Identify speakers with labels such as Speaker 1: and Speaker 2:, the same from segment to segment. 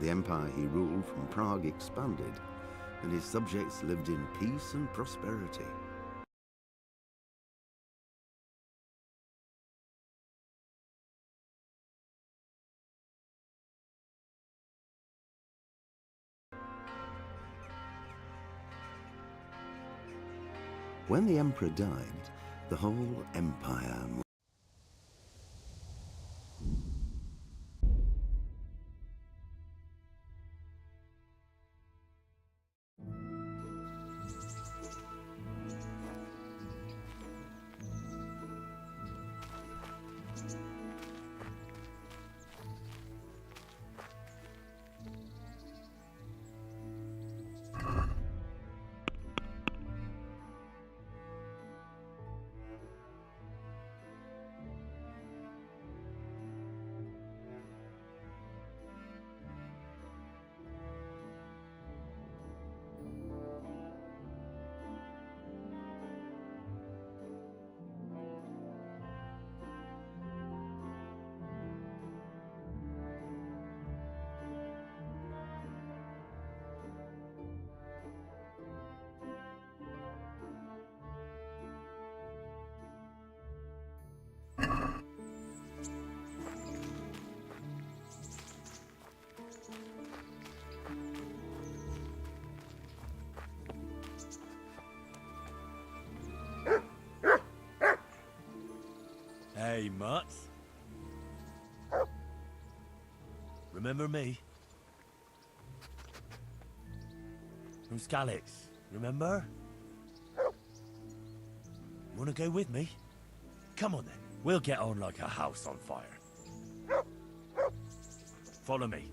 Speaker 1: The empire he ruled from Prague expanded, and his subjects lived in peace and prosperity. When the emperor died, the whole empire
Speaker 2: Hey, Mutts. Remember me? From Skalitz, remember? You wanna go with me? Come on then, we'll get on like a house on fire. Follow me.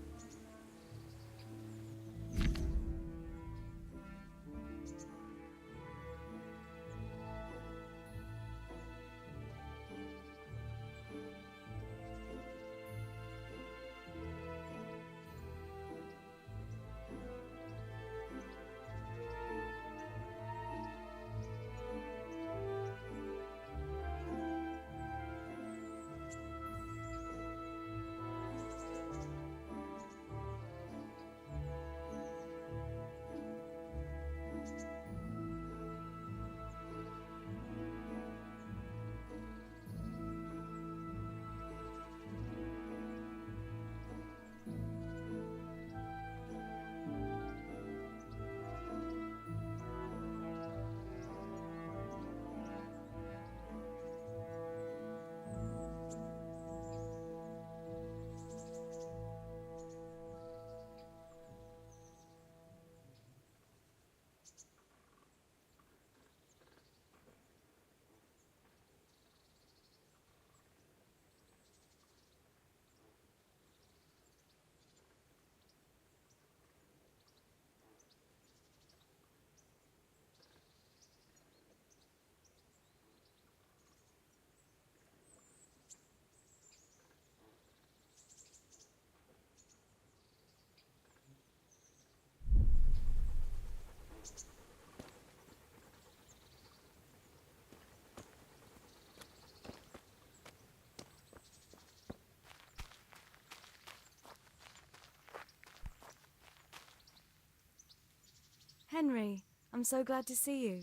Speaker 3: Henry, I'm so glad to see you.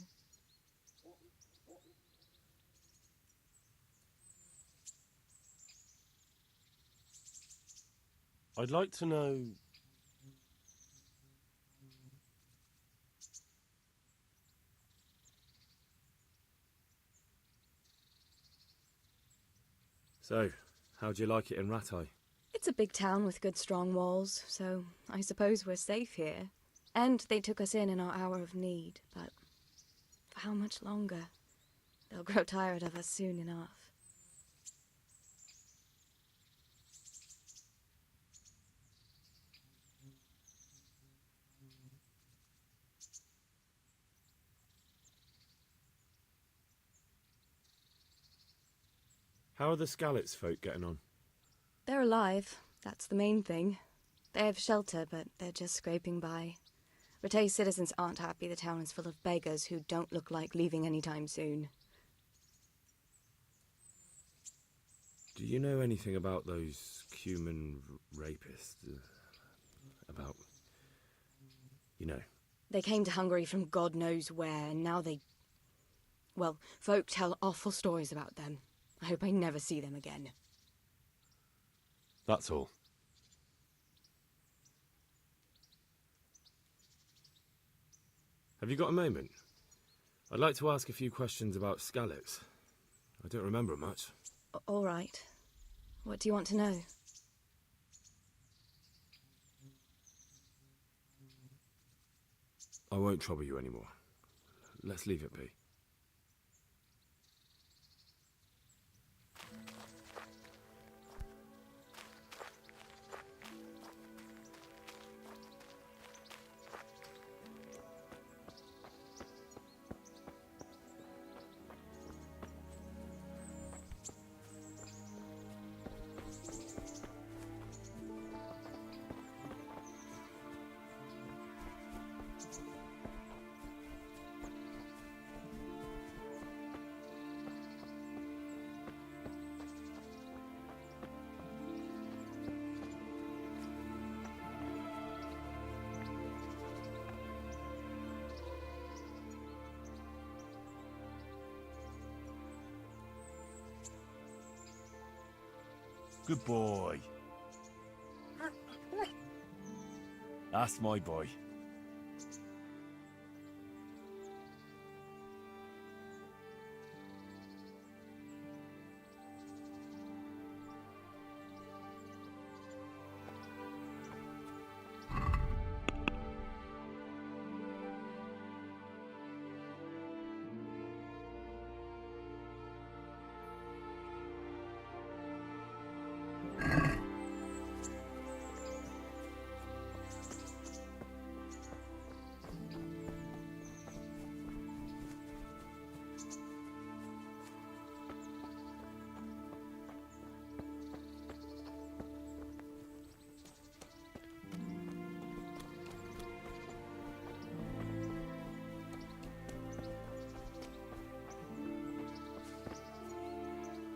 Speaker 4: I'd like to know... So, how'd you like it in Rattay?
Speaker 3: It's a big town with good strong walls, so I suppose we're safe here. And they took us in our hour of need, but for how much longer? They'll grow tired of us soon enough.
Speaker 4: How are the Skalitz folk getting on?
Speaker 3: They're alive, that's the main thing. They have shelter, but they're just scraping by. Rattay's citizens aren't happy the town is full of beggars who don't look like leaving anytime soon.
Speaker 4: Do you know anything about those human rapists? About... you know.
Speaker 3: They came to Hungary from God knows where, and now they... Well, folk tell awful stories about them. I hope I never see them again.
Speaker 4: That's all. Have you got a moment? I'd like to ask a few questions about Skalitz. I don't remember much.
Speaker 3: All right. What do you want to know?
Speaker 4: I won't trouble you anymore. Let's leave it be.
Speaker 2: Good boy. That's my boy.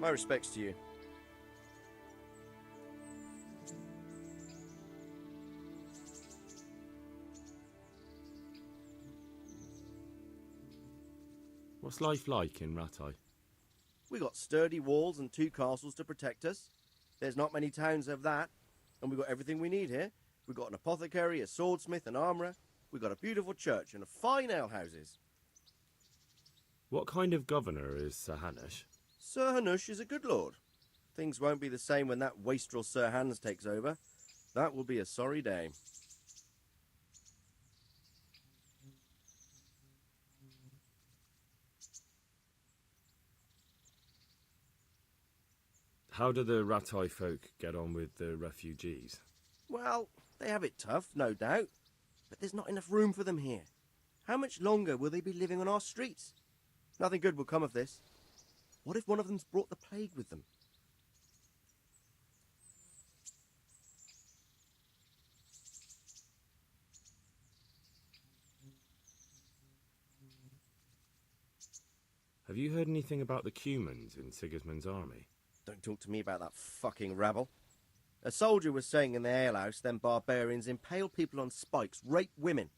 Speaker 5: My respects to you.
Speaker 4: What's life like in Rattay?
Speaker 5: We got sturdy walls and 2 castles to protect us. There's not many towns have that. And we got everything we need here. We got an apothecary, a swordsmith, an armourer. We got a beautiful church and a fine alehouses.
Speaker 4: What kind of governor is Sir Hanush?
Speaker 5: Sir Hanush is a good lord. Things won't be the same when that wastrel Sir Hans takes over. That will be a sorry day.
Speaker 4: How do the Rattay folk get on with the refugees?
Speaker 5: Well, they have it tough, no doubt. But there's not enough room for them here. How much longer will they be living on our streets? Nothing good will come of this. What if one of them's brought the plague with them?
Speaker 4: Have you heard anything about the Cumans in Sigismund's army?
Speaker 5: Don't talk to me about that fucking rabble. A soldier was saying in the alehouse them barbarians impale people on spikes, rape women.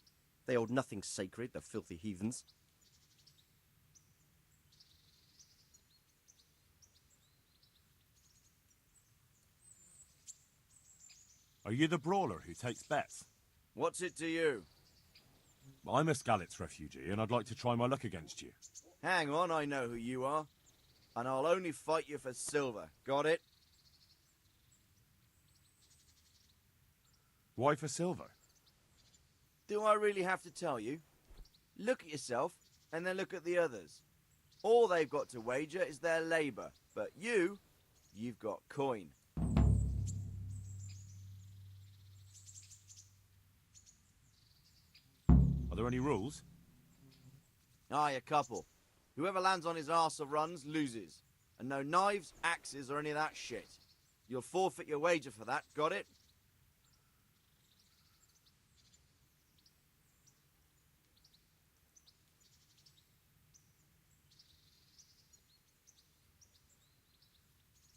Speaker 5: They hold nothing sacred, the filthy heathens.
Speaker 2: Are you the brawler who takes bets?
Speaker 5: What's it to you?
Speaker 2: I'm a Skalitz refugee, and I'd like to try my luck against you.
Speaker 5: Hang on, I know who you are. And I'll only fight you for silver. Got it?
Speaker 2: Why for silver?
Speaker 5: Do I really have to tell you? Look at yourself, and then look at the others. All they've got to wager is their labour. But you've got coin.
Speaker 2: Are there any rules?
Speaker 5: Aye, a couple. Whoever lands on his arse or runs loses. And no knives, axes, or any of that shit. You'll forfeit your wager for that, got it?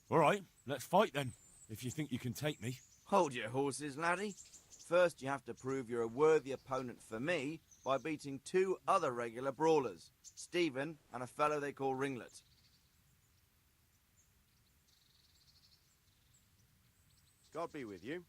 Speaker 2: All right, let's fight then, if you think you can take me.
Speaker 5: Hold your horses, laddie.
Speaker 6: First, you have to prove you're a worthy opponent for me by beating 2 other regular brawlers, Stephen and a fellow they call Ringlet.
Speaker 5: God be with you.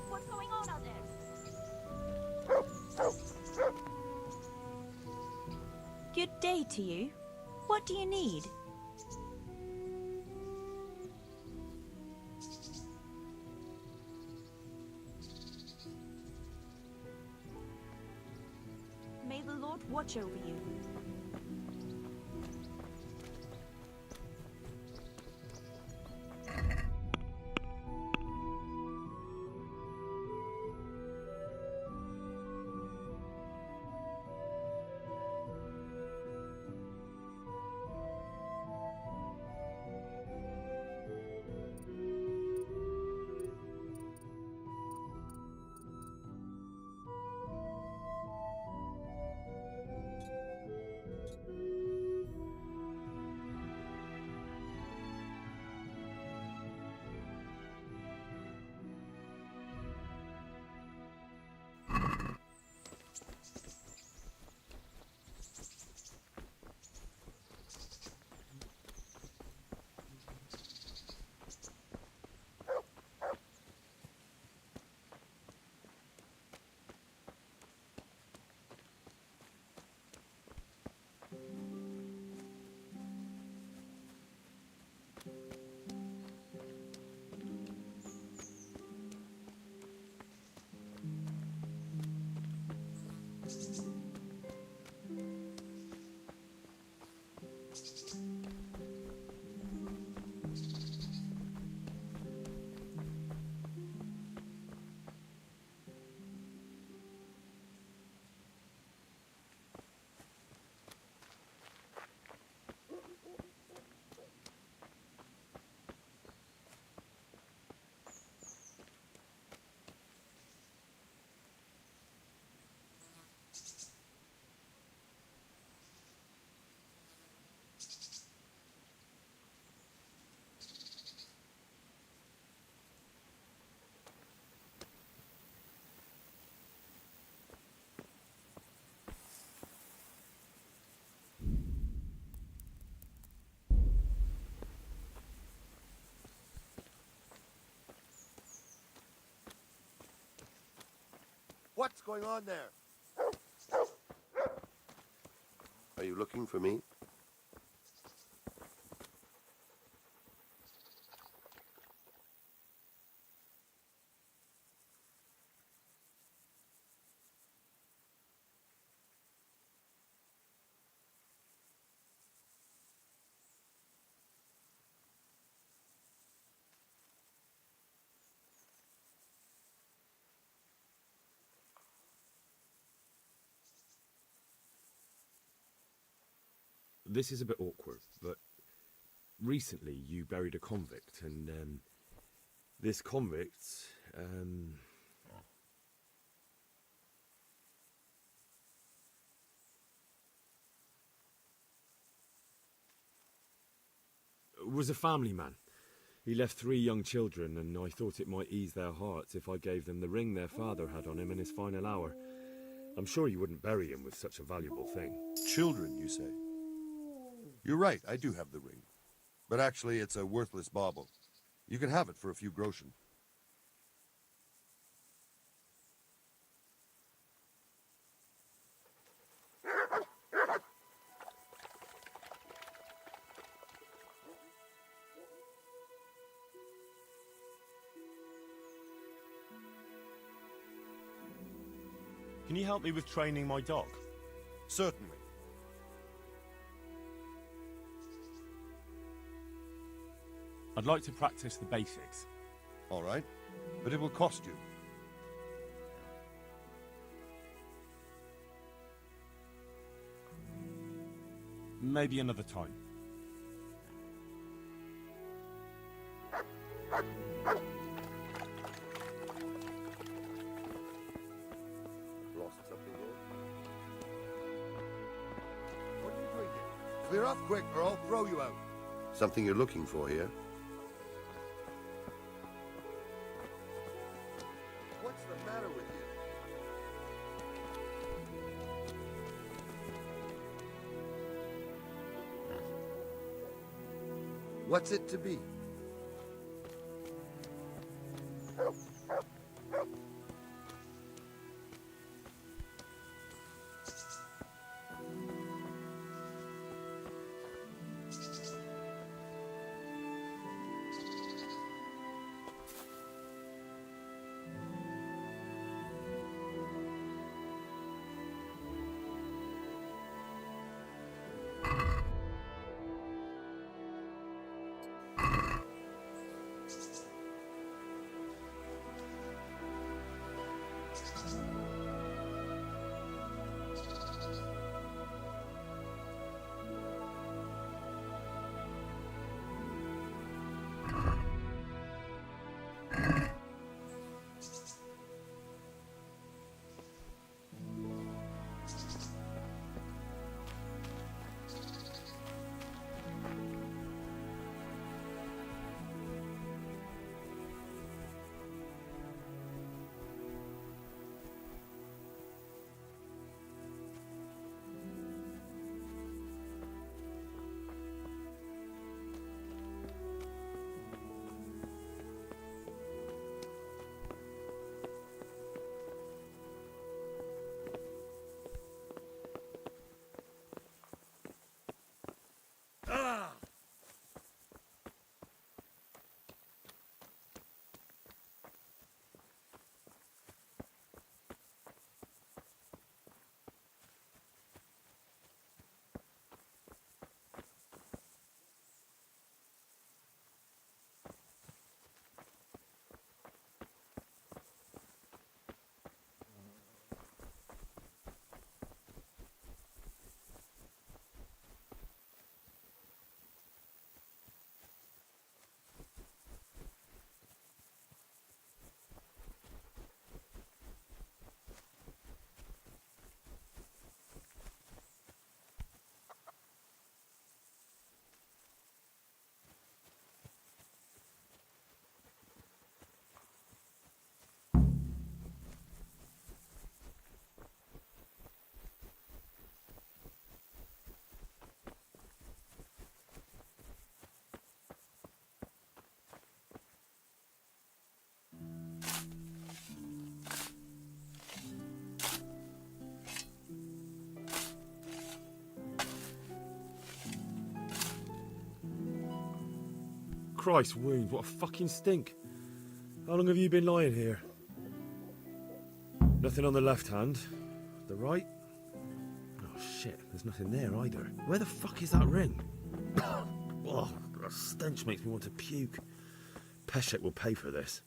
Speaker 7: What's going on out there? Good day to you. What do you need? May the Lord watch over you.
Speaker 8: What's going on there?
Speaker 1: Are you looking for me?
Speaker 4: This is a bit awkward, but recently you buried a convict, and this convict, was a family man. He left 3 young children, and I thought it might ease their hearts if I gave them the ring their father had on him in his final hour. I'm sure you wouldn't bury him with such a valuable thing.
Speaker 8: Children, you say? You're right, I do have the ring. But actually, it's a worthless bauble. You can have it for a few groschen.
Speaker 2: Can you help me with training my dog?
Speaker 8: Certainly.
Speaker 2: I'd like to practice the basics.
Speaker 8: All right, but it will cost you.
Speaker 2: Maybe another time.
Speaker 1: Lost something here?
Speaker 8: What are you doing here? Clear off quick or I'll throw you out.
Speaker 1: Something you're looking for here?
Speaker 8: What's the matter with you? What's it to be?
Speaker 4: Christ, wound, what a fucking stink. How long have you been lying here? Nothing on the left hand. The right? Oh shit, there's nothing there either. Where the fuck is that ring? Oh, the stench makes me want to puke. Peshek will pay for this.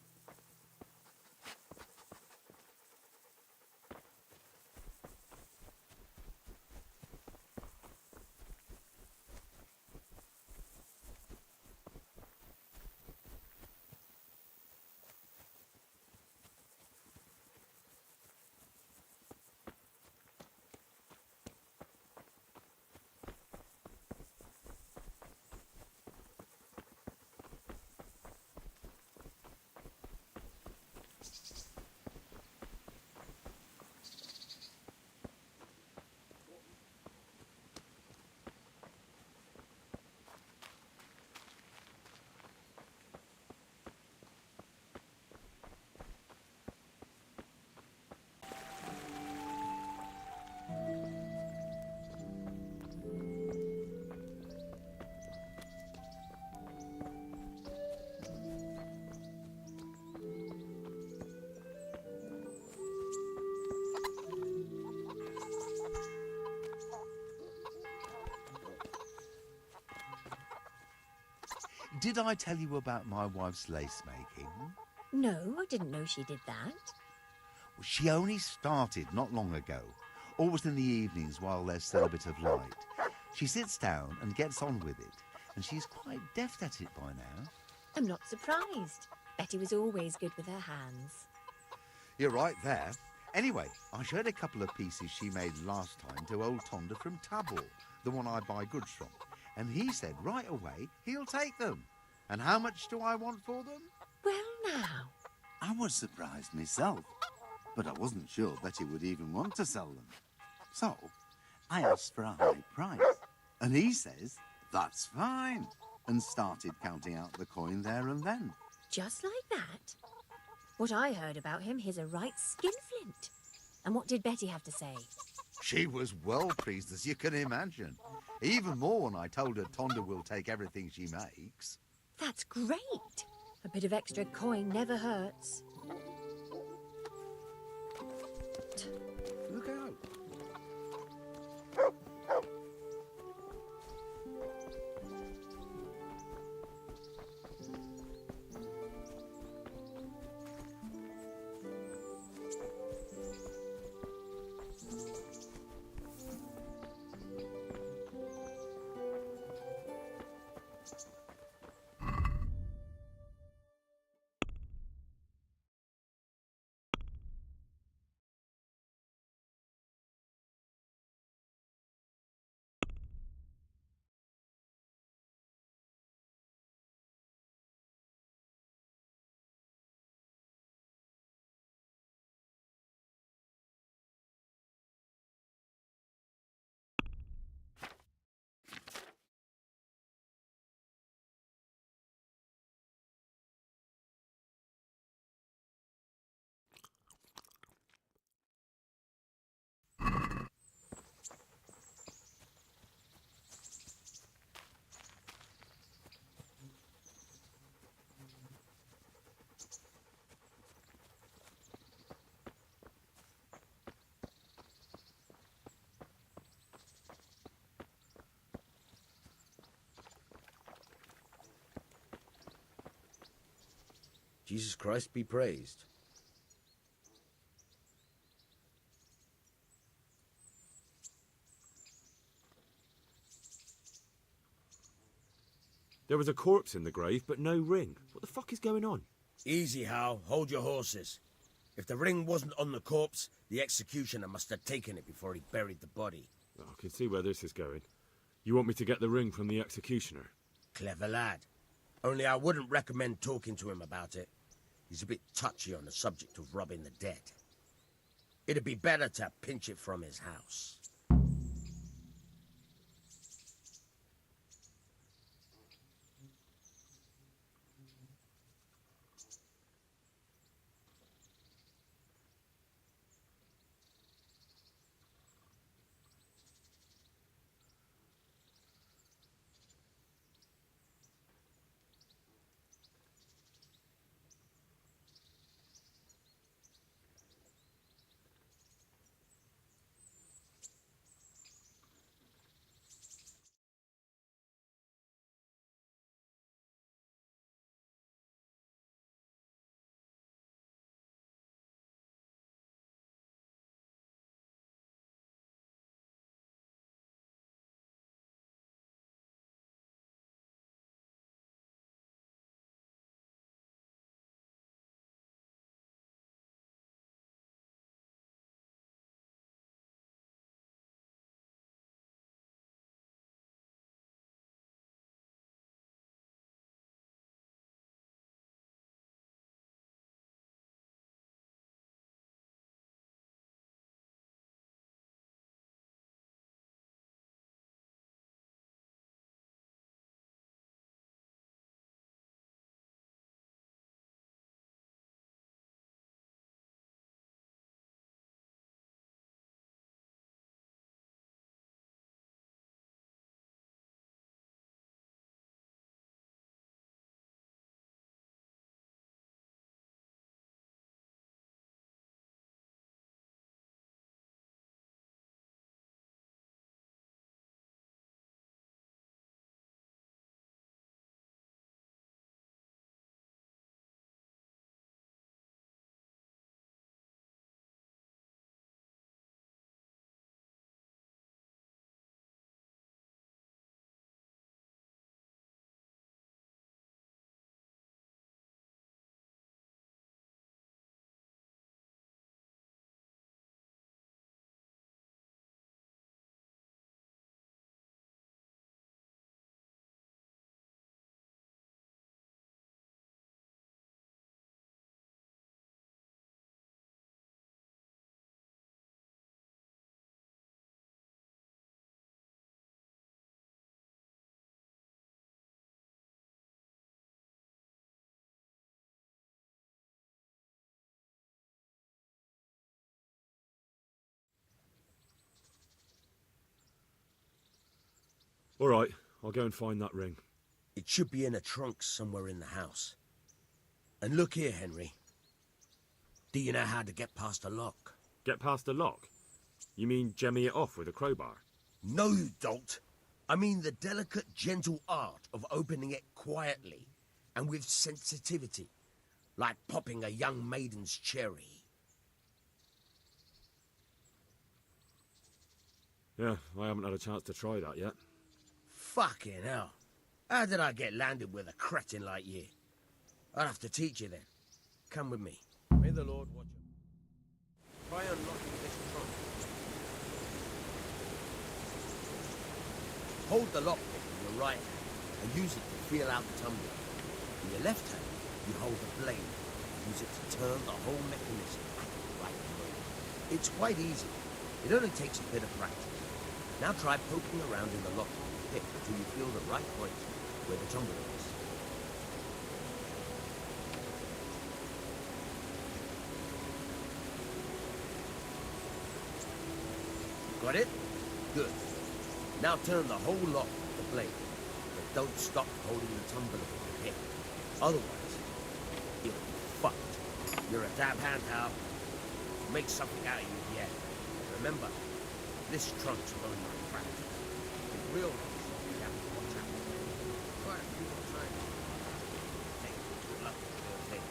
Speaker 9: Did I tell you about my wife's lace making?
Speaker 10: No, I didn't know she did that.
Speaker 9: Well, she only started not long ago, always in the evenings while there's still a bit of light. She sits down and gets on with it, and she's quite deft at it by now.
Speaker 10: I'm not surprised. Betty was always good with her hands.
Speaker 9: You're right there. Anyway, I showed a couple of pieces she made last time to old Tonda from Tabor, the one I buy goods from, and he said right away he'll take them. And how much do I want for them?
Speaker 10: Well, now.
Speaker 9: I was surprised myself, but I wasn't sure Betty would even want to sell them. So, I asked for a high price, and he says, that's fine, and started counting out the coin there and then.
Speaker 10: Just like that? What I heard about him, he's a right skinflint. And what did Betty have to say?
Speaker 9: She was well pleased, as you can imagine. Even more when I told her Tonda will take everything she makes.
Speaker 10: That's great. A bit of extra coin never hurts.
Speaker 9: Look out.
Speaker 5: Jesus Christ be praised.
Speaker 4: There was a corpse in the grave, but no ring. What the fuck is going on?
Speaker 11: Easy, Hal. Hold your horses. If the ring wasn't on the corpse, the executioner must have taken it before he buried the body.
Speaker 4: Oh, I can see where this is going. You want me to get the ring from the executioner?
Speaker 11: Clever lad. Only I wouldn't recommend talking to him about it. He's a bit touchy on the subject of robbing the dead. It'd be better to pinch it from his house.
Speaker 4: All right, I'll go and find that ring.
Speaker 11: It should be in a trunk somewhere in the house. And look here, Henry. Do you know how to get past a lock?
Speaker 4: Get past the lock? You mean jemmy it off with a crowbar?
Speaker 11: No, you don't. I mean the delicate, gentle art of opening it quietly and with sensitivity, like popping a young maiden's cherry.
Speaker 4: Yeah, I haven't had a chance to try that yet.
Speaker 11: Fucking hell. How did I get landed with a cretin like you? I'll have to teach you then. Come with me. May the Lord watch you. Try unlocking this trunk. Hold the lockpick in your right hand and use it to feel out the tumbler. In your left hand, you hold the blade and use it to turn the whole mechanism at the right moment. It's quite easy. It only takes a bit of practice. Now try poking around in the lock with the pick until you feel the right point where the tumbler is. Got it? Good. Now turn the whole lock with the blade, but don't stop holding the tumbler with the pick. Otherwise, you'll be fucked. You're a dab hand, Hal. Make something out of you yet. Remember, this trunk's only a practice. In real life, you have to watch out. Quite a few more times. Hey, good luck with your thing.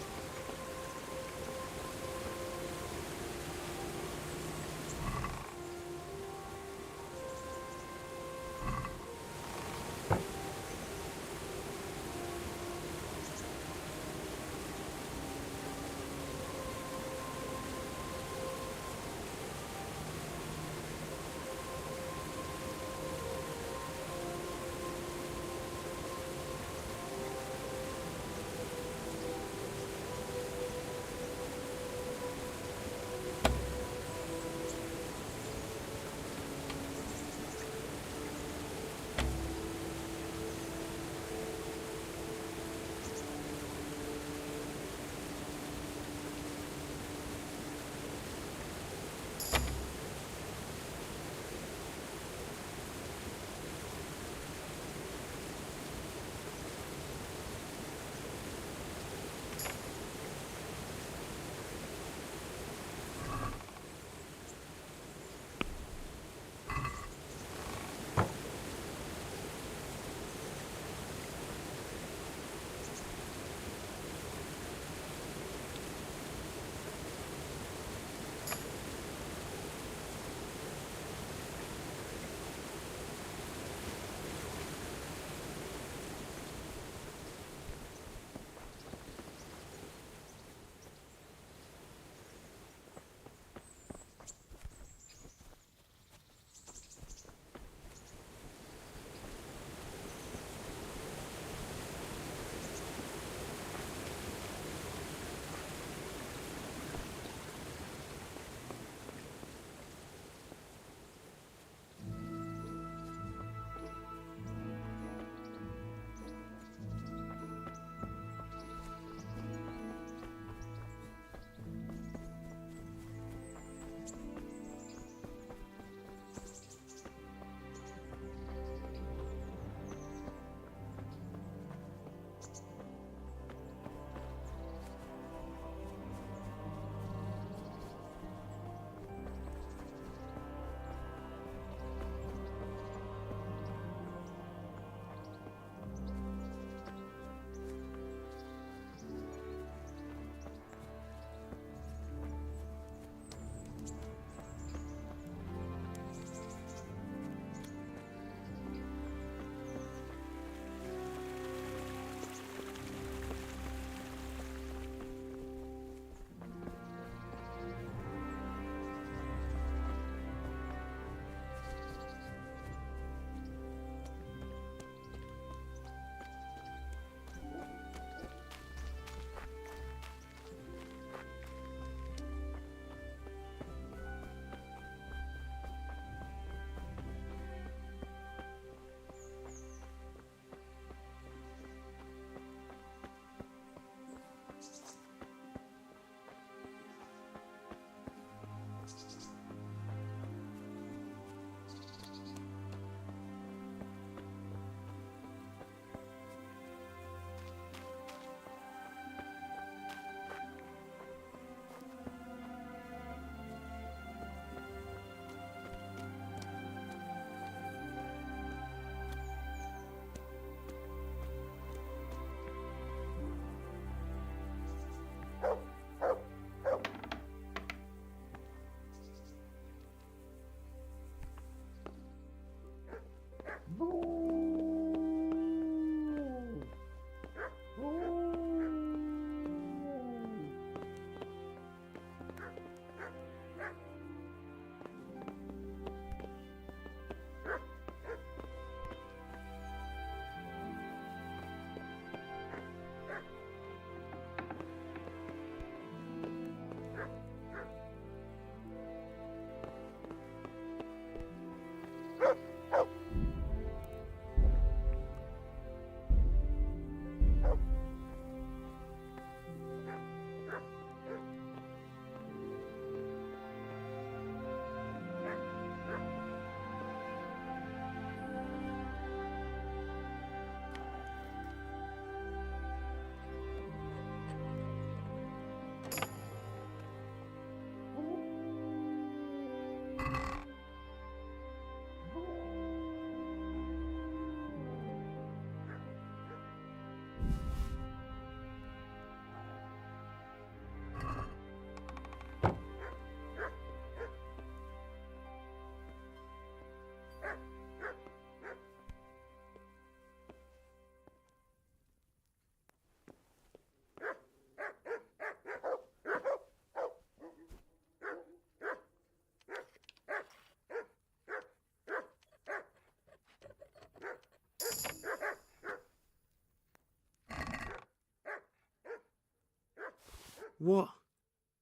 Speaker 4: What?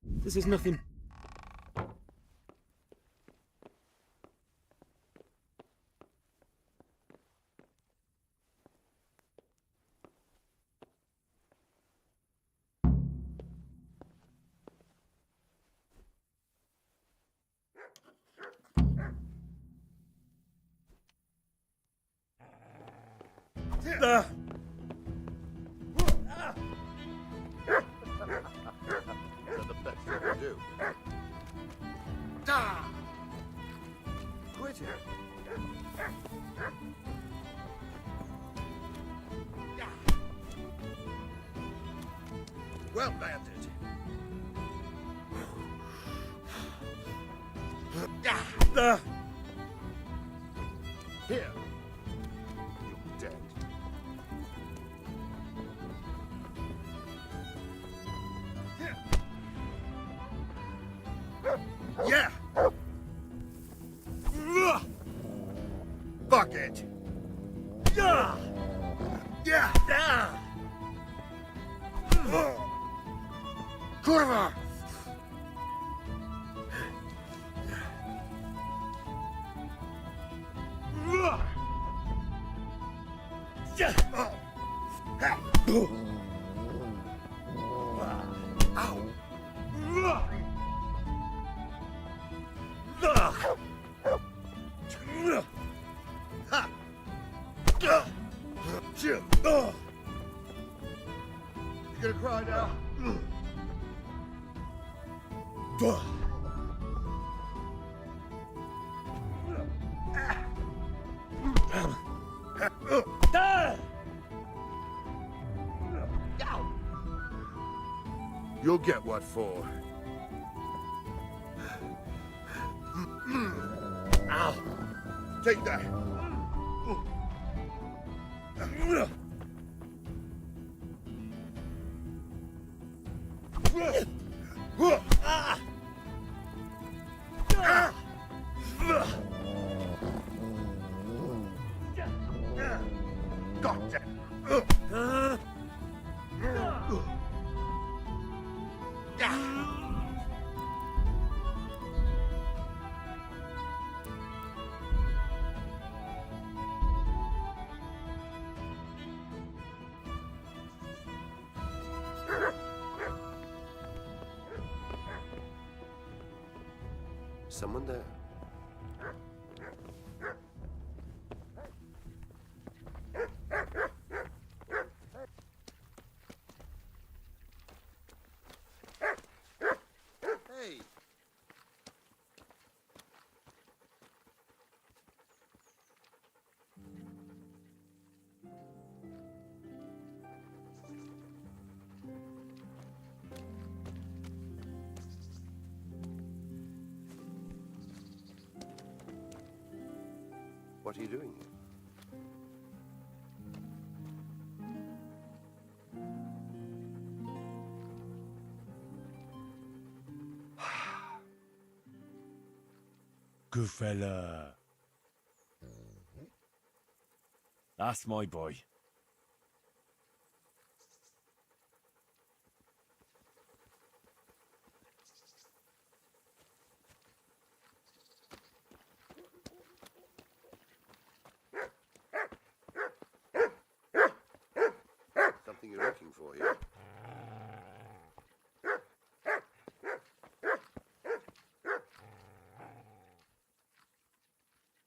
Speaker 4: This is nothing.
Speaker 8: That's the best you can do. Quit it. Well landed. Here. You're dead. Yeah. Fuck it. Yeah. Kurwa. You gonna cry now? You'll get what for. Ow! Take that. God damn. Someone there. Hey. What are you doing here?
Speaker 2: Good fella. That's my boy.
Speaker 8: Something you're looking for here.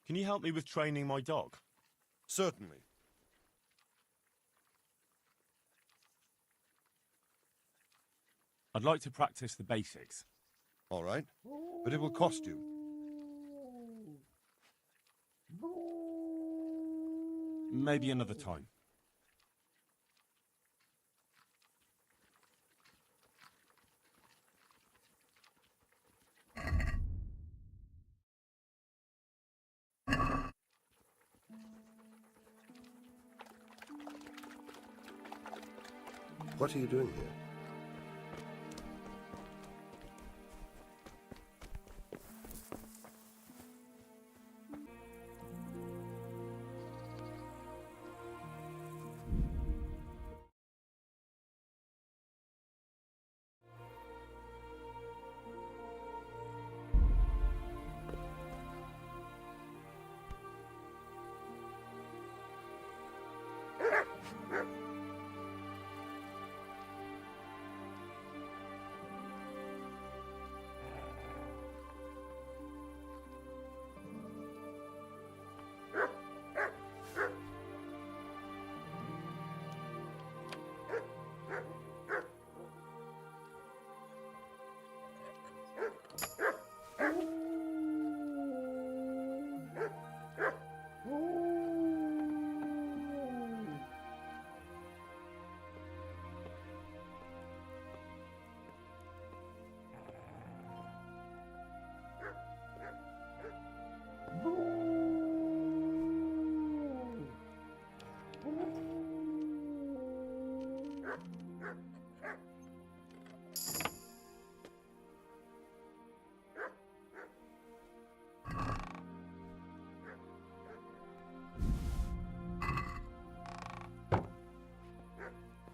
Speaker 2: Can you help me with training my dog?
Speaker 8: Certainly.
Speaker 2: I'd like to practice the basics.
Speaker 8: All right. But it will cost you.
Speaker 2: Maybe another time.
Speaker 8: What are you doing here?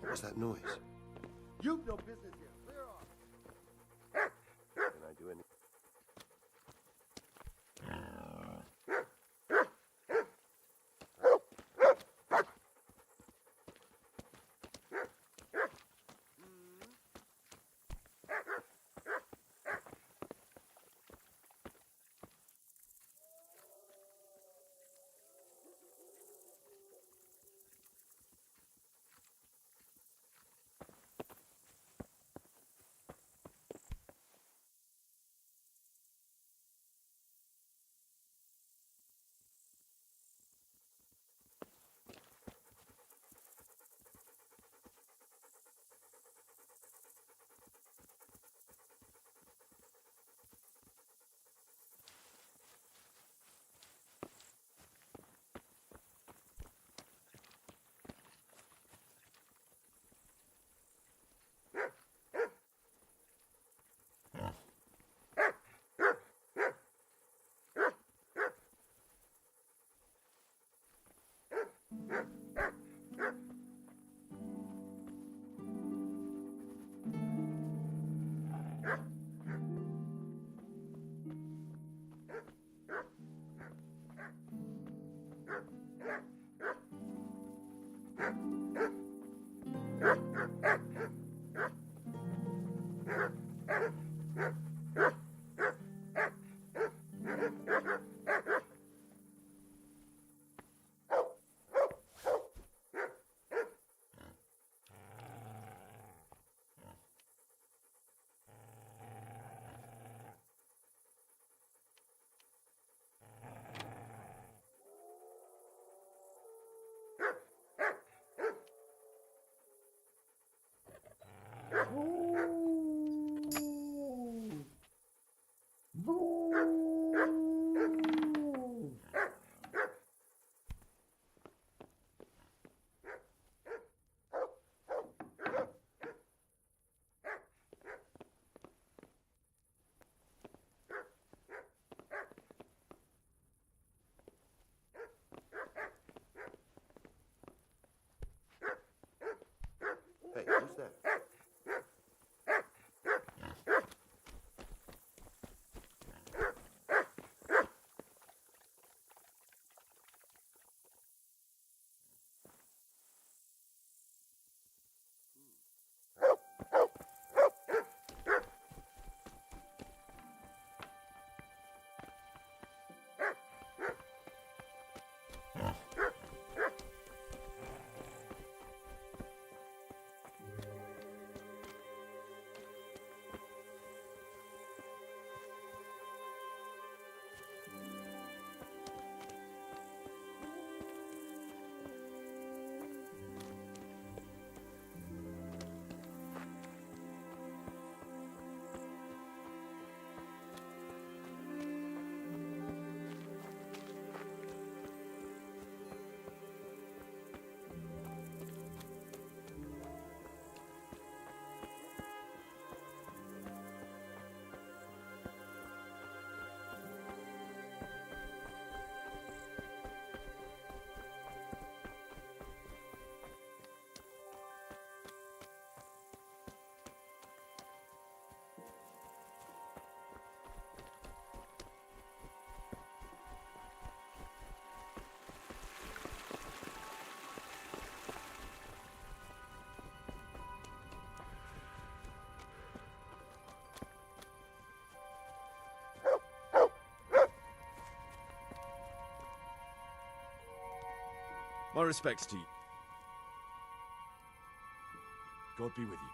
Speaker 8: What was that noise?
Speaker 5: You've no business here. Clear off.
Speaker 8: Can I do anything? Hey, who's that?
Speaker 4: My respects to you. God be with you.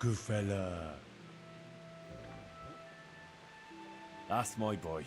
Speaker 2: good fella. That's my boy.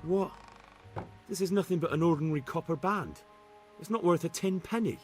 Speaker 4: What? This is nothing but an ordinary copper band. It's not worth a 10 penny.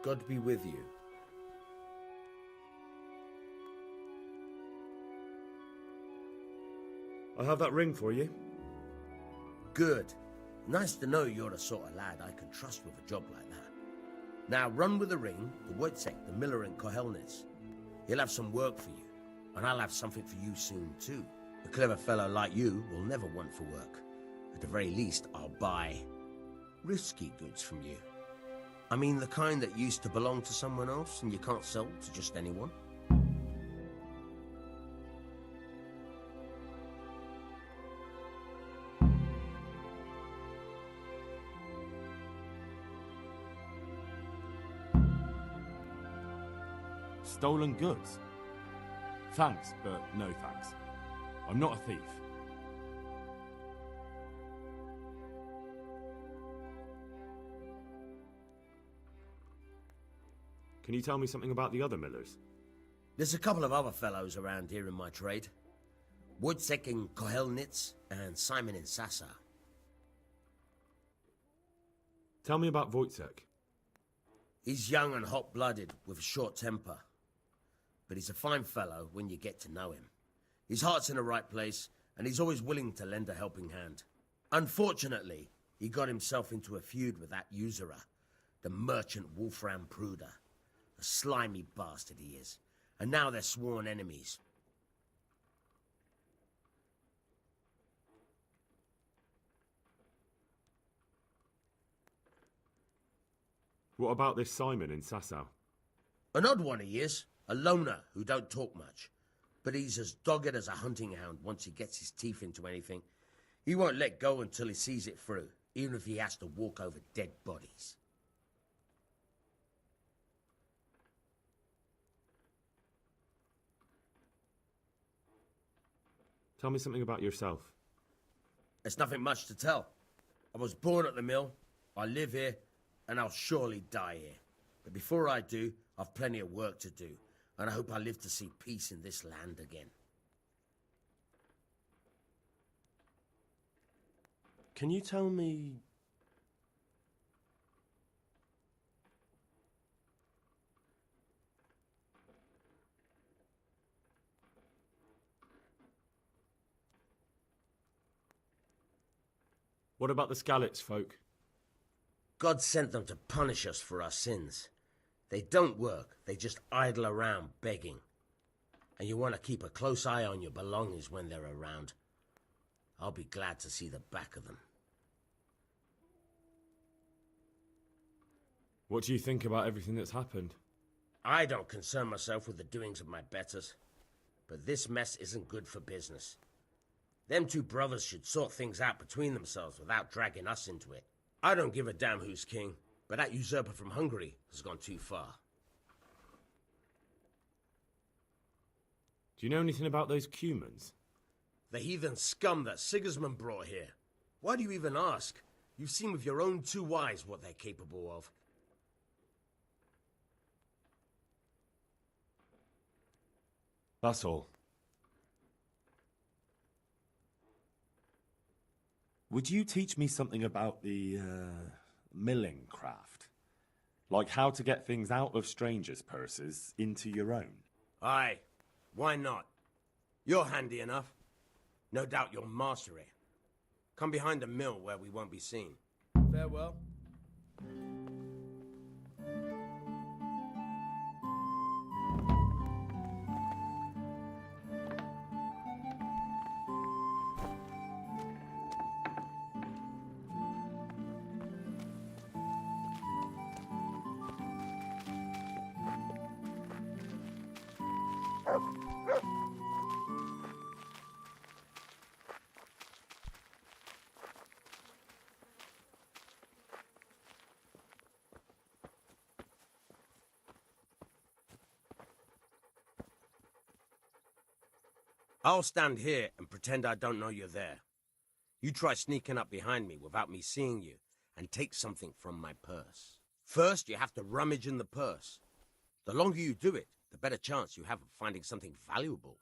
Speaker 11: God be with you.
Speaker 4: I have that ring for you.
Speaker 11: Good. Nice to know you're the sort of lad I can trust with a job like that. Now run with the ring to Wojciech, the miller in Kohelnitz. He'll have some work for you, and I'll have something for you soon too. A clever fellow like you will never want for work. At the very least, I'll buy risky goods from you. I mean the kind that used to belong to someone else and you can't sell to just anyone.
Speaker 4: Stolen goods? Thanks, but no thanks. I'm not a thief. Can you tell me something about the other millers?
Speaker 11: There's a couple of other fellows around here in my trade. Wojciech in Kohelnitz and Simon in Sassa.
Speaker 4: Tell me about Wojciech.
Speaker 11: He's young and hot-blooded, with a short temper. But he's a fine fellow when you get to know him. His heart's in the right place, and he's always willing to lend a helping hand. Unfortunately, he got himself into a feud with that usurer, the merchant Wolfram Pruder. A slimy bastard he is, and now they're sworn enemies.
Speaker 4: What about this Simon in Sasau?
Speaker 11: An odd one he is, a loner who don't talk much. But he's as dogged as a hunting hound once he gets his teeth into anything. He won't let go until he sees it through, even if he has to walk over dead bodies.
Speaker 4: Tell me something about yourself.
Speaker 11: There's nothing much to tell. I was born at the mill, I live here, and I'll surely die here. But before I do, I've plenty of work to do, and I hope I live to see peace in this land again.
Speaker 2: Can you tell me...
Speaker 4: What about the Skalitz folk?
Speaker 11: God sent them to punish us for our sins. They don't work, they just idle around begging. And you want to keep a close eye on your belongings when they're around. I'll be glad to see the back of them.
Speaker 4: What do you think about everything that's happened?
Speaker 11: I don't concern myself with the doings of my betters. But this mess isn't good for business. Them two brothers should sort things out between themselves without dragging us into it. I don't give a damn who's king, but that usurper from Hungary has gone too far.
Speaker 4: Do you know anything about those Cumans?
Speaker 11: The heathen scum that Sigismund brought here. Why do you even ask? You've seen with your own two eyes what they're capable of.
Speaker 4: That's all.
Speaker 12: Would you teach me something about the milling craft? Like how to get things out of strangers' purses into your own?
Speaker 11: Aye, why not? You're handy enough. No doubt you'll master it. Come behind the mill where we won't be seen. Farewell. I'll stand here and pretend I don't know you're there. You try sneaking up behind me without me seeing you and take something from my purse. First, you have to rummage in the purse. The longer you do it, the better chance you have of finding something valuable,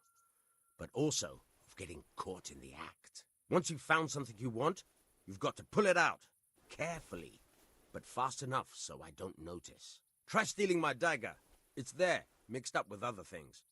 Speaker 11: but also of getting caught in the act. Once you've found something you want, you've got to pull it out, carefully, but fast enough so I don't notice. Try stealing my dagger. It's there, mixed up with other things.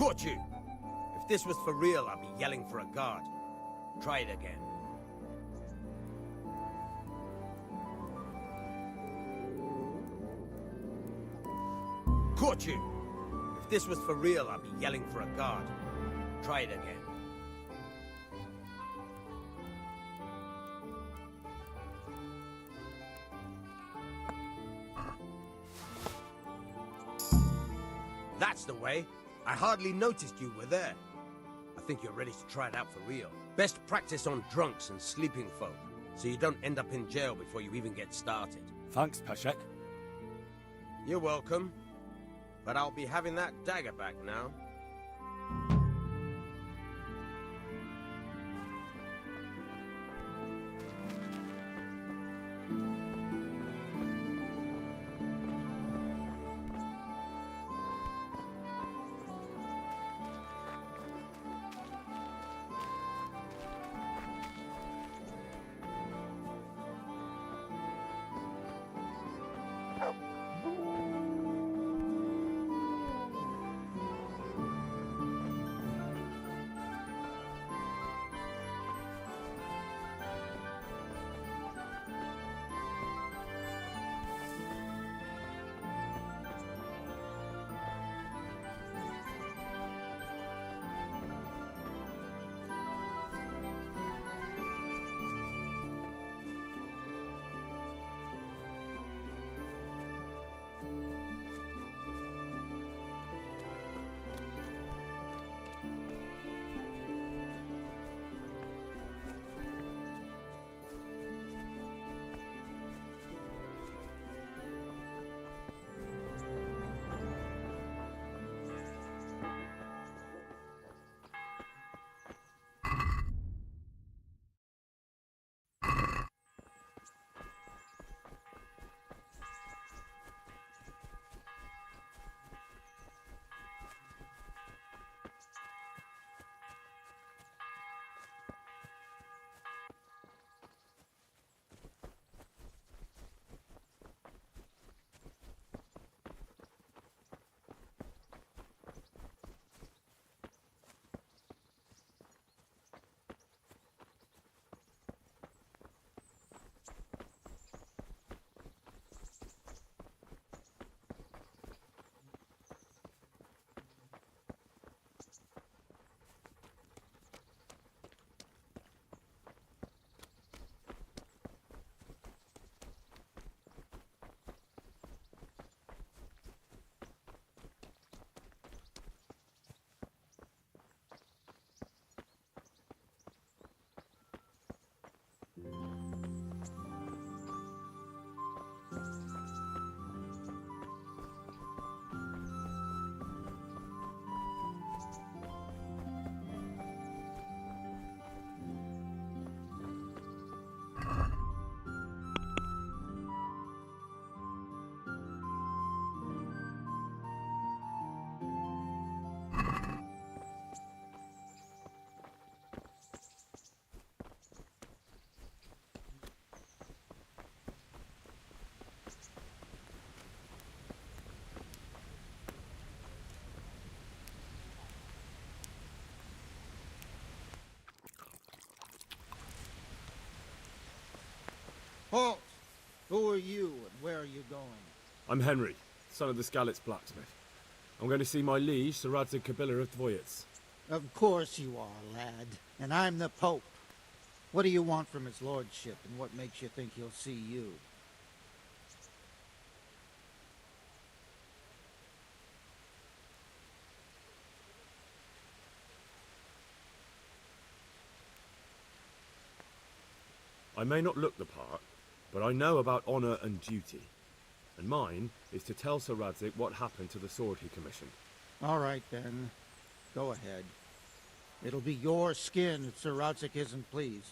Speaker 11: Caught you! If this was for real, I'd be yelling for a guard. Try it again. Caught you! If this was for real, I'd be yelling for a guard. Try it again. That's the way. I hardly noticed you were there. I think you're ready to try it out for real. Best practice on drunks and sleeping folk, so you don't end up in jail before you even get started.
Speaker 12: Thanks, Peshek.
Speaker 11: You're welcome. But I'll be having that dagger back now.
Speaker 13: Halt! Who are you and where are you going?
Speaker 4: I'm Henry, son of the Skalitz blacksmith. I'm going to see my liege, Sir Radzig Kobyla of Dvoyitz.
Speaker 13: Of course you are, lad. And I'm the Pope. What do you want from his lordship, and what makes you think he'll see you?
Speaker 4: I may not look the part, but I know about honour and duty. And mine is to tell Sir Radzig what happened to the sword he commissioned.
Speaker 13: All right, then. Go ahead. It'll be your skin if Sir Radzig isn't pleased.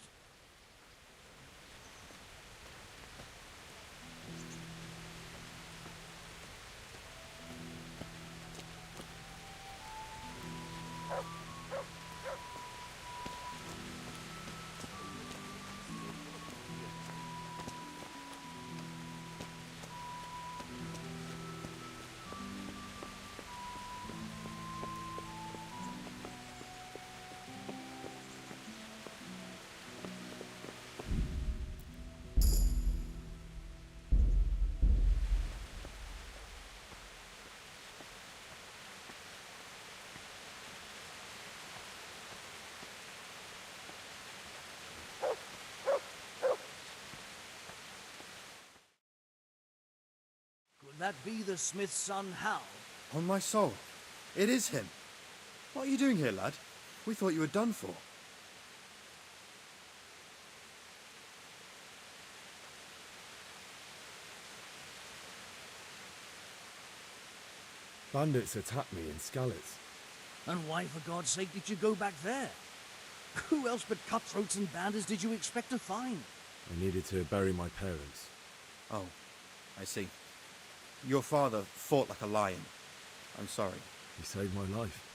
Speaker 14: that be the smith's son, Hal?
Speaker 15: On my soul, it is him. What are you doing here, lad? We thought you were done for.
Speaker 4: Bandits attacked me in Skalitz.
Speaker 14: And why, for God's sake, did you go back there? Who else but cutthroats and bandits did you expect to find?
Speaker 4: I needed to bury my parents.
Speaker 15: Oh, I see. Your father fought like a lion. I'm sorry.
Speaker 4: He saved my life.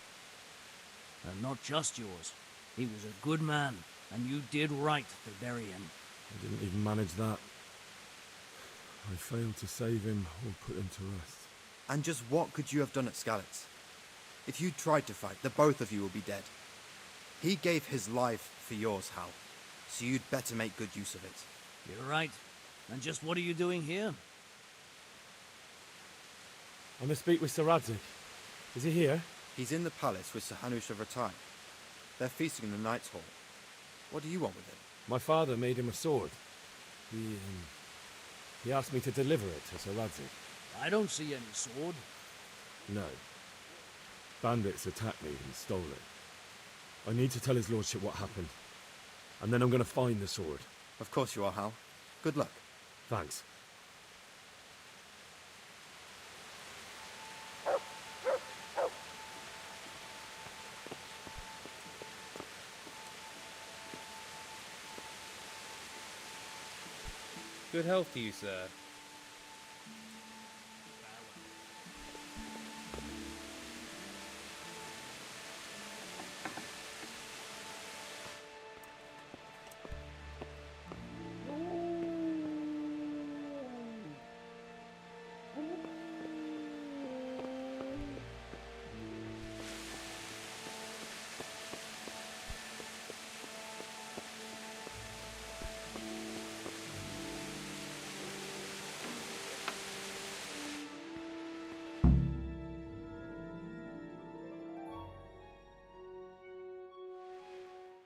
Speaker 14: And not just yours. He was a good man, and you did right to bury him.
Speaker 4: I didn't even manage that. I failed to save him or put him to rest.
Speaker 15: And just what could you have done at Skalitz? If you tried to fight, the both of you will be dead. He gave his life for yours, Hal. So you'd better make good use of it.
Speaker 14: You're right. And just what are you doing here?
Speaker 4: I must speak with Sir Radzig. Is he here?
Speaker 15: He's in the palace with Sir Hanush of Rattay. They're feasting in the Knight's Hall. What do you want with him?
Speaker 4: My father made him a sword. He asked me to deliver it to Sir Radzig.
Speaker 14: I don't see any sword.
Speaker 4: No. Bandits attacked me and stole it. I need to tell his lordship what happened. And then I'm going to find the sword.
Speaker 15: Of course you are, Hal. Good luck.
Speaker 4: Thanks.
Speaker 16: Good health to you, sir.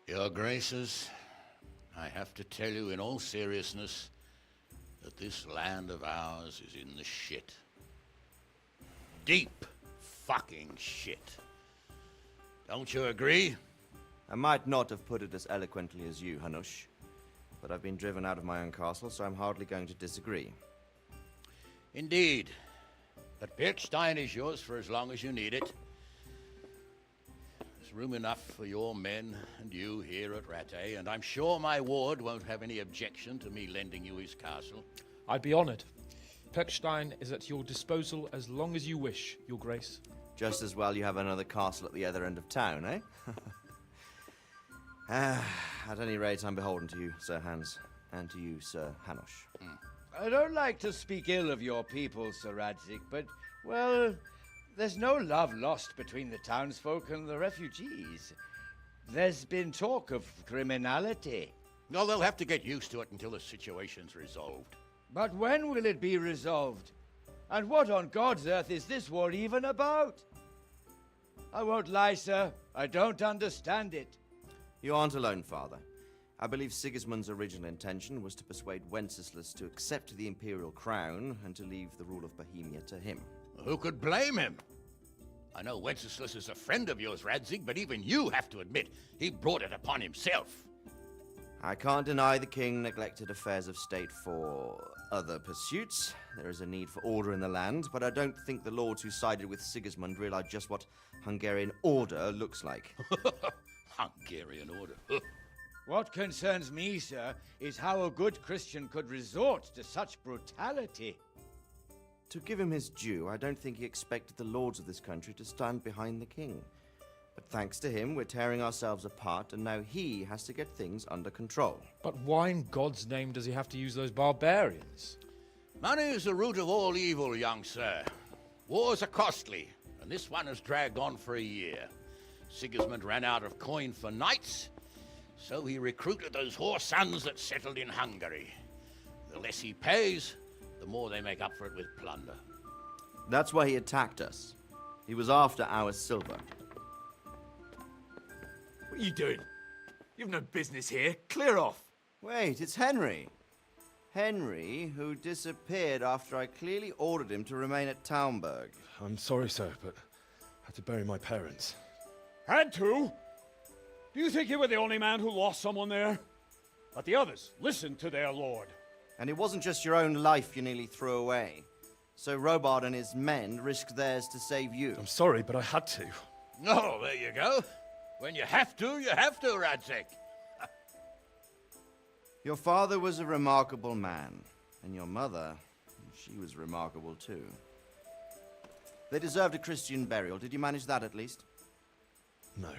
Speaker 17: Your Graces, I have to tell you in all seriousness that this land of ours is in the shit. Deep fucking shit. Don't you agree?
Speaker 5: I might not have put it as eloquently as you, Hanush, but I've been driven out of my own castle, so I'm hardly going to disagree.
Speaker 17: Indeed. But Birkstein is yours for as long as you need it. There's room enough for your men and you here at Rattay, and I'm sure my ward won't have any objection to me lending you his castle.
Speaker 16: I'd be honored. Perkstein is at your disposal as long as you wish, Your Grace.
Speaker 5: Just as well you have another castle at the other end of town, eh? At any rate, I'm beholden to you, Sir Hans, and to you, Sir Hanush.
Speaker 18: I don't like to speak ill of your people, Sir Radzig, but, well, there's no love lost between the townsfolk and the refugees. There's been talk of criminality.
Speaker 17: No, they'll have to get used to it until the situation's resolved.
Speaker 18: But when will it be resolved? And what on God's earth is this war even about? I won't lie, sir. I don't understand it.
Speaker 5: You aren't alone, Father. I believe Sigismund's original intention was to persuade Wenceslas to accept the imperial crown and to leave the rule of Bohemia to him.
Speaker 17: Who could blame him? I know Wenceslas is a friend of yours, Radzig, but even you have to admit he brought it upon himself.
Speaker 5: I can't deny the king neglected affairs of state for other pursuits. There is a need for order in the land, but I don't think the lords who sided with Sigismund realized just what Hungarian order looks like.
Speaker 17: Hungarian order?
Speaker 18: What concerns me, sir, is how a good Christian could resort to such brutality.
Speaker 5: To give him his due, I don't think he expected the lords of this country to stand behind the king. But thanks to him, we're tearing ourselves apart, and now he has to get things under control.
Speaker 16: But why in God's name does he have to use those barbarians?
Speaker 17: Money is the root of all evil, young sir. Wars are costly, and this one has dragged on for a year. Sigismund ran out of coin for knights, so he recruited those whore sons that settled in Hungary. The less he pays, the more they make up for it with plunder.
Speaker 5: That's why he attacked us. He was after our silver.
Speaker 19: What are you doing? You've no business here. Clear off.
Speaker 5: Wait, it's Henry.
Speaker 6: Henry, who disappeared after I clearly ordered him to remain at Townburg.
Speaker 4: I'm sorry, sir, but I had to bury my parents.
Speaker 19: Had to? Do you think you were the only man who lost someone there? But the others listened to their lord.
Speaker 6: And it wasn't just your own life you nearly threw away. So Robard and his men risked theirs to save you.
Speaker 4: I'm sorry, but I had to.
Speaker 17: Oh, there you go. When you have to, Radzig.
Speaker 6: Your father was a remarkable man, and your mother, she was remarkable too. They deserved a Christian burial. Did you manage that at least?
Speaker 4: No.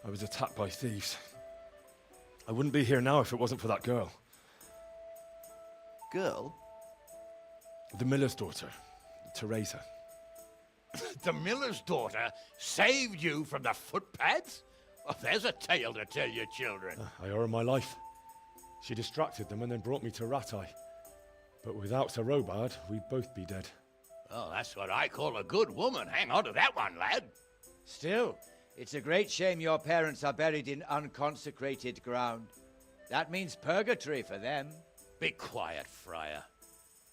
Speaker 4: I was attacked by thieves. I wouldn't be here now if it wasn't for that girl.
Speaker 6: Girl?
Speaker 4: The miller's daughter, Teresa.
Speaker 17: The miller's daughter saved you from the footpads? Oh, there's a tale to tell your children.
Speaker 4: I owe her my life. She distracted them and then brought me to Rattay. But without Sir Robard, we'd both be dead.
Speaker 17: Oh, that's what I call a good woman. Hang on to that one, lad.
Speaker 18: Still, it's a great shame your parents are buried in unconsecrated ground. That means purgatory for them.
Speaker 17: Be quiet, Friar.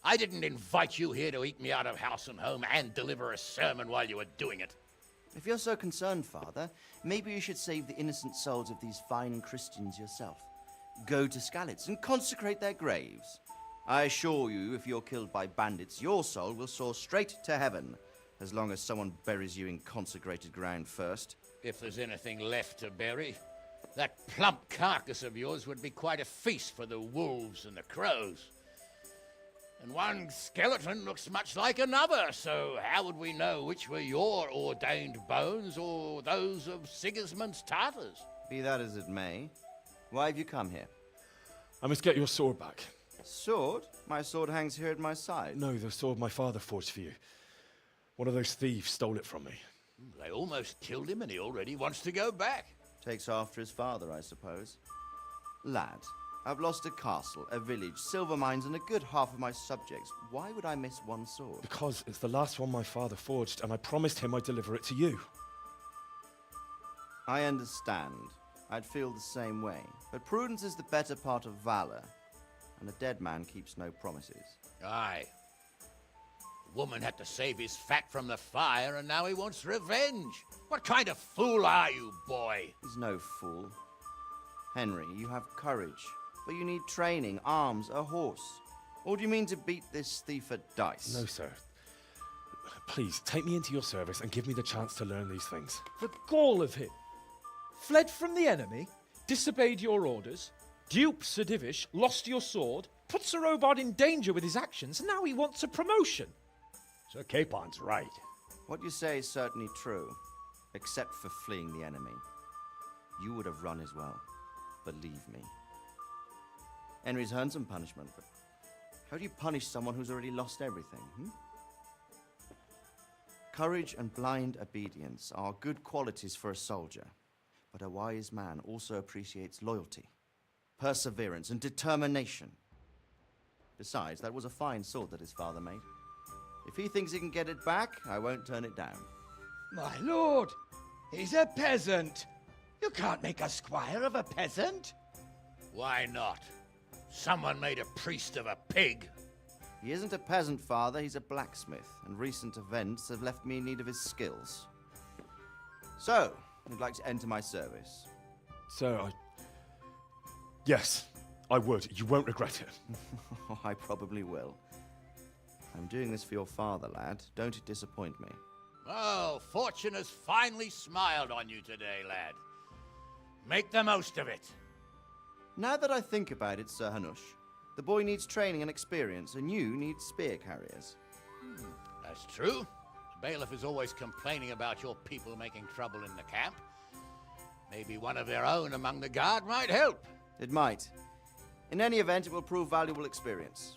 Speaker 17: I didn't invite you here to eat me out of house and home and deliver a sermon while you were doing it.
Speaker 6: If you're so concerned, Father, maybe you should save the innocent souls of these fine Christians yourself. Go to Skalitz and consecrate their graves. I assure you, if you're killed by bandits, your soul will soar straight to heaven, as long as someone buries you in consecrated ground first.
Speaker 17: If there's anything left to bury, that plump carcass of yours would be quite a feast for the wolves and the crows. And one skeleton looks much like another, so how would we know which were your ordained bones or those of Sigismund's Tartars?
Speaker 6: Be that as it may, why have you come here?
Speaker 4: I must get your sword back.
Speaker 6: Sword? My sword hangs here at my side.
Speaker 4: No, the sword my father forged for you. One of those thieves stole it from me.
Speaker 17: They almost killed him and he already wants to go back.
Speaker 6: Takes after his father, I suppose. Lad, I've lost a castle, a village, silver mines, and a good half of my subjects. Why would I miss one sword?
Speaker 4: Because it's the last one my father forged, and I promised him I'd deliver it to you.
Speaker 6: I understand. I'd feel the same way. But prudence is the better part of valor, and a dead man keeps no promises.
Speaker 17: Aye. The woman had to save his fat from the fire, and now he wants revenge. What kind of fool are you, boy?
Speaker 6: He's no fool. Henry, you have courage, but you need training, arms, a horse. Or do you mean to beat this thief at dice?
Speaker 4: No, sir. Please, take me into your service and give me the chance to learn these things.
Speaker 16: The gall of him. Fled from the enemy, disobeyed your orders, duped Sir Divish, lost your sword, put Sir Robard in danger with his actions, and now he wants a promotion.
Speaker 19: Sir Capon's right.
Speaker 6: What you say is certainly true, except for fleeing the enemy. You would have run as well, believe me. Henry's earned some punishment, but how do you punish someone who's already lost everything, Courage and blind obedience are good qualities for a soldier, but a wise man also appreciates loyalty, perseverance, and determination. Besides, that was a fine sword that his father made. If he thinks he can get it back, I won't turn it down.
Speaker 18: My lord, he's a peasant. You can't make a squire of a peasant.
Speaker 17: Why not? Someone made a priest of a pig.
Speaker 6: He isn't a peasant, Father. He's a blacksmith, and recent events have left me in need of his skills. So, you'd like to enter my service?
Speaker 4: Sir, Yes, I would. You won't regret it.
Speaker 6: I probably will. I'm doing this for your father, lad. Don't it disappoint me.
Speaker 17: Oh, fortune has finally smiled on you today, lad. Make the most of it.
Speaker 6: Now that I think about it, Sir Hanush, the boy needs training and experience, and you need spear carriers.
Speaker 17: That's true. The bailiff is always complaining about your people making trouble in the camp. Maybe one of their own among the guard might help.
Speaker 6: It might. In any event, it will prove valuable experience.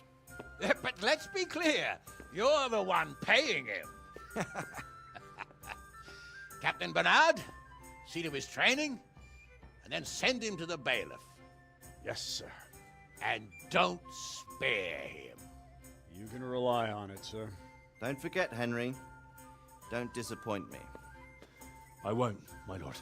Speaker 17: But let's be clear. You're the one paying him. Captain Bernard, see to his training, and then send him to the bailiff.
Speaker 19: Yes, sir.
Speaker 17: And don't spare him.
Speaker 19: You can rely on it, sir.
Speaker 6: Don't forget, Henry. Don't disappoint me.
Speaker 4: I won't, my lord.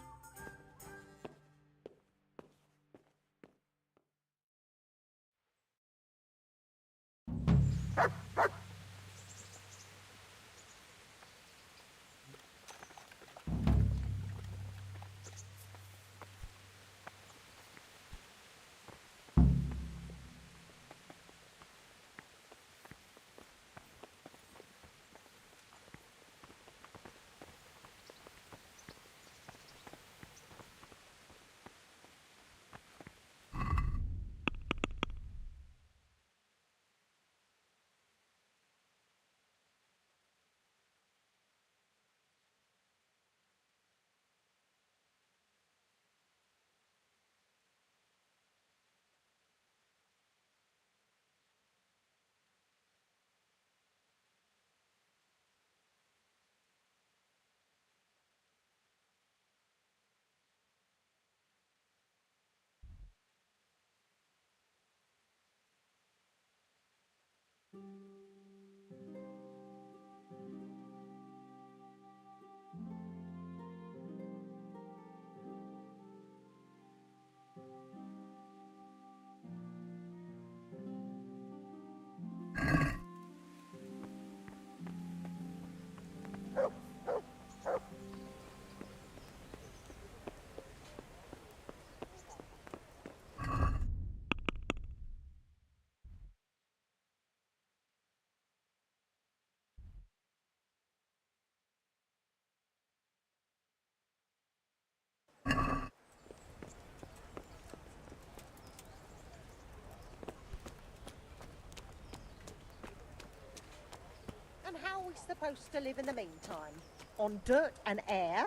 Speaker 20: And how are we supposed to live in the meantime? On dirt and air?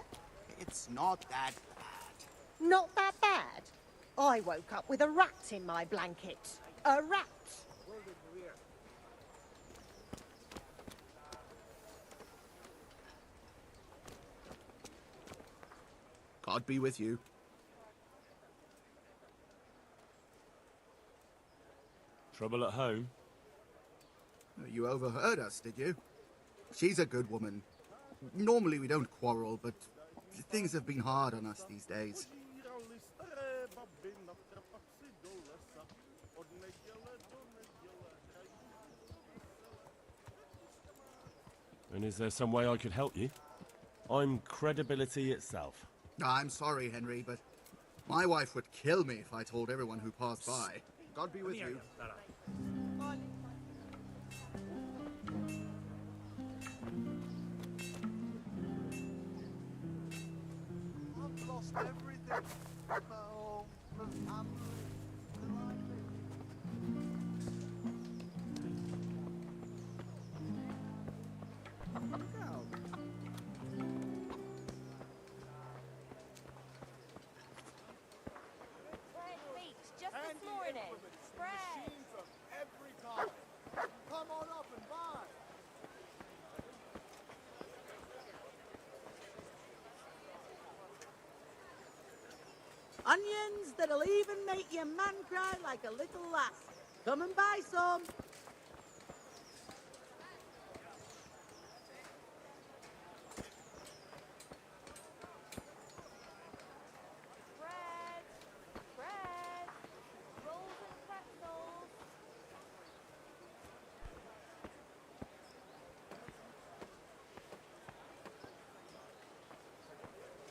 Speaker 9: It's not that bad.
Speaker 20: Not that bad. I woke up with a rat in my blanket. A rat.
Speaker 21: God be with you.
Speaker 12: Trouble at home?
Speaker 21: You overheard us, did you? She's a good woman. Normally we don't quarrel, but things have been hard on us these days.
Speaker 12: And is there some way I could help you? I'm credibility itself.
Speaker 21: I'm sorry, Henry, but my wife would kill me if I told everyone who passed by. God be with you.
Speaker 9: I've lost everything. My home, my family, my life.
Speaker 10: Bread baked just this morning. Bread.
Speaker 9: Of every kind. Come on up and buy.
Speaker 22: Onions that'll even make your man cry like a little lass. Come and buy some.
Speaker 10: Bread. Bread. Rolls and pretzels.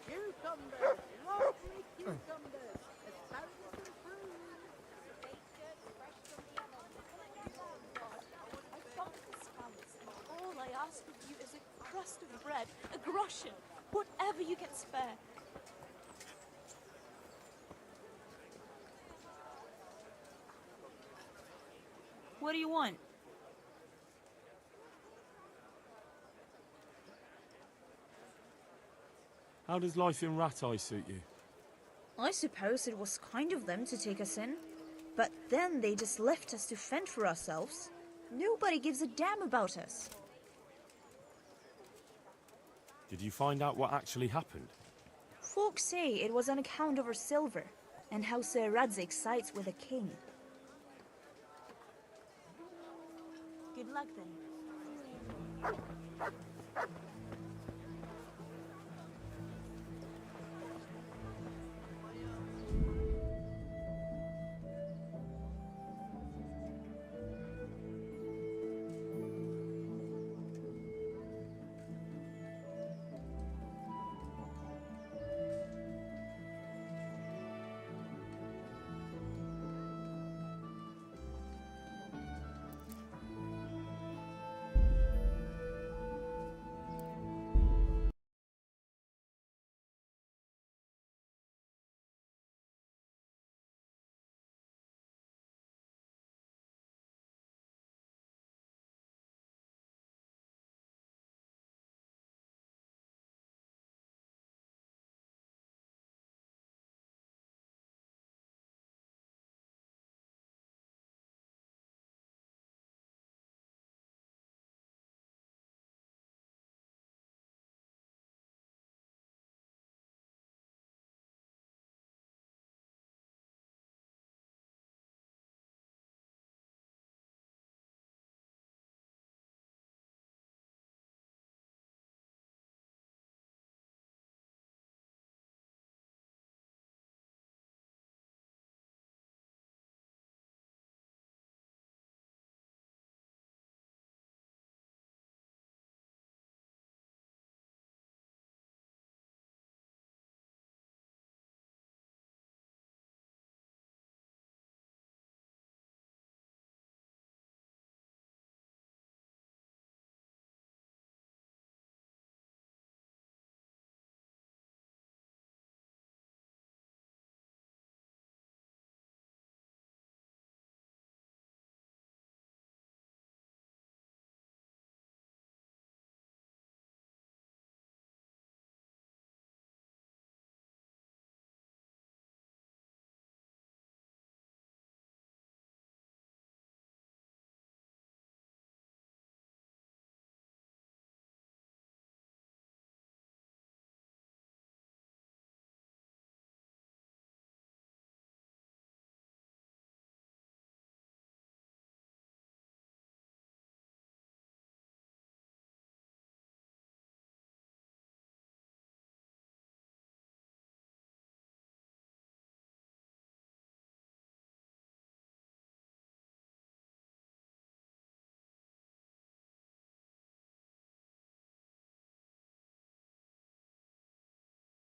Speaker 22: Cucumbers, lovely cucumbers, asparagus and prunes.
Speaker 7: I got the scallops, and all I ask of you is a crust of bread, a groschen, whatever you can spare. What do you want?
Speaker 12: How does life in Rat Eye suit you?
Speaker 23: I suppose it was kind of them to take us in. But then they just left us to fend for ourselves. Nobody gives a damn about us.
Speaker 12: Did you find out what actually happened?
Speaker 23: Folks say it was on account of our silver, and how Sir Radzik sides with the king.
Speaker 7: Good luck then.